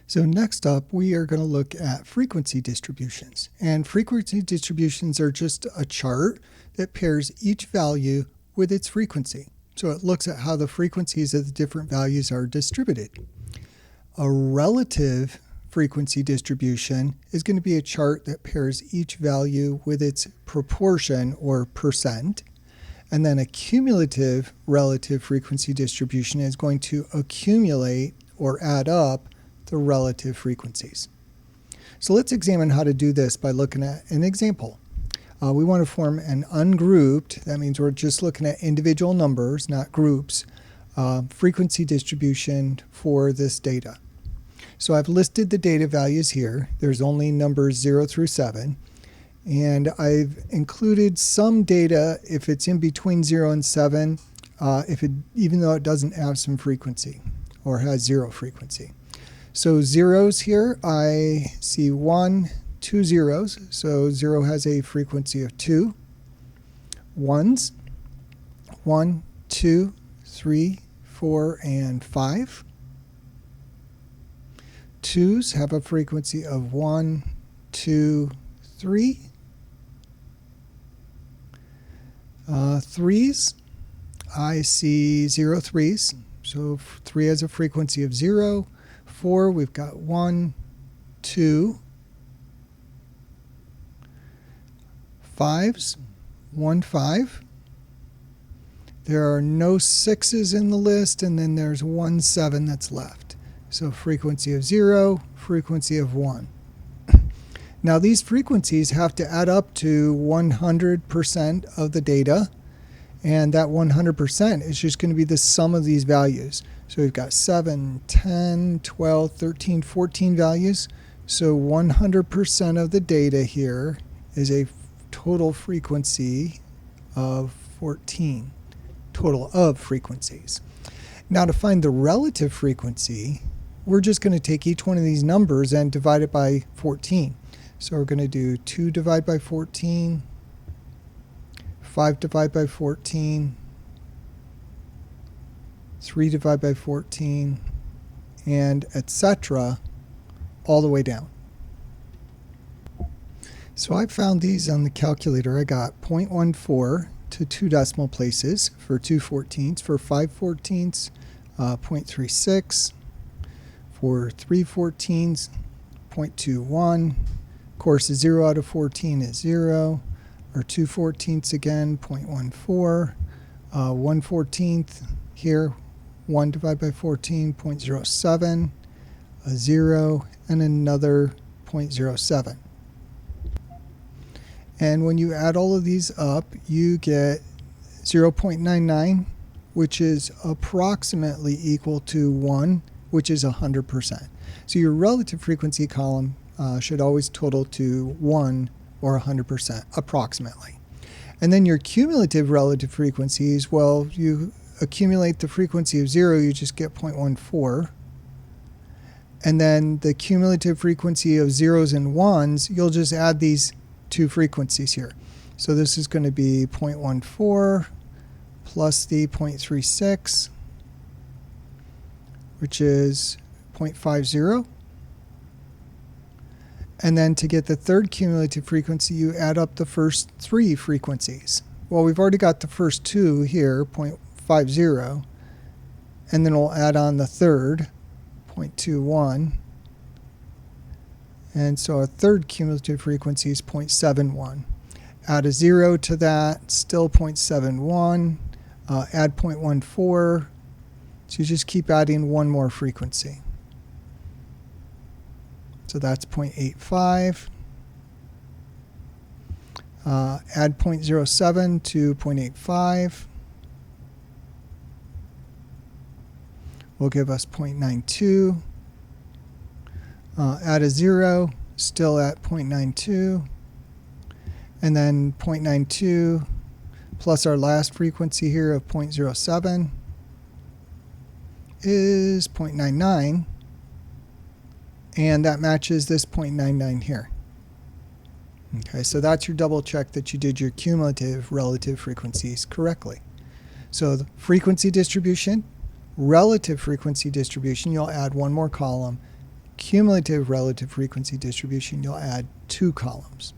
So next up, we are going to look at frequency distributions. And frequency distributions are just a chart that pairs each value with its frequency. So it looks at how the frequencies of the different values are distributed. A relative frequency distribution is going to be a chart that pairs each value with its proportion or percent. And then a cumulative relative frequency distribution is going to accumulate or add up the relative frequencies. So let's examine how to do this by looking at an example. We want to form an ungrouped, that means we're just looking at individual numbers, not groups, frequency distribution for this data. So I've listed the data values here. There's only numbers 0 through 7. And I've included some data if it's in between 0 and 7, even though it doesn't have some frequency or has 0 frequency. So zeros here, I see 1, 2 zeros. So 0 has a frequency of 2. Ones, 1, 2, 3, 4, and 5. Twos have a frequency of 1, 2, 3. Threes, I see 0 threes. So 3 has a frequency of 0. 4, we've got 1, 2. Fives, 1, 5. There are no 6s in the list, and then there's 1, 7 that's left. So frequency of 0, frequency of 1. Now these frequencies have to add up to 100% of the data, and that 100% is just going to be the sum of these values. So we've got 7, 10, 12, 13, 14 values. So 100% of the data here is a total frequency of 14, total of frequencies. Now to find the relative frequency, we're just going to take each one of these numbers and divide it by 14. So we're going to do 2 divided by 14, 5 divided by 14, 3 divided by 14, and etc. all the way down. So I found these on the calculator. I got 0.14 to 2 decimal places for 2 14ths, for 5 14ths, 0.36, for 3 14ths, 0.21. Of course, 0 out of 14 is 0, or 2 14ths again, 0.14, 1 14th here, 1 divided by 14, 0.07, a 0, and another 0.07. And when you add all of these up, you get 0.99, which is approximately equal to 1, which is 100%. So your relative frequency column should always total to 1 or 100%, approximately. And then your cumulative relative frequencies, well, you accumulate the frequency of 0, you just get 0.14. And then the cumulative frequency of zeros and ones, you'll just add these two frequencies here. So this is going to be 0.14 plus the 0.36, which is 0.50. And then to get the third cumulative frequency, you add up the first 3 frequencies. Well, we've already got the first 2 here, 0.50, and then we'll add on the third, 0.21. And so our third cumulative frequency is 0.71. Add a 0 to that, still 0.71. Add 0.14. So you just keep adding one more frequency. So that's 0.85. Add 0.07 to 0.85. Will give us 0.92. Add a 0, still at 0.92. And then 0.92 plus our last frequency here of 0.07 is 0.99. And that matches this 0.99 here. Okay, so that's your double check that you did your cumulative relative frequencies correctly. So the frequency distribution, relative frequency distribution, you'll add one more column. cumulative relative frequency distribution, you'll add 2 columns.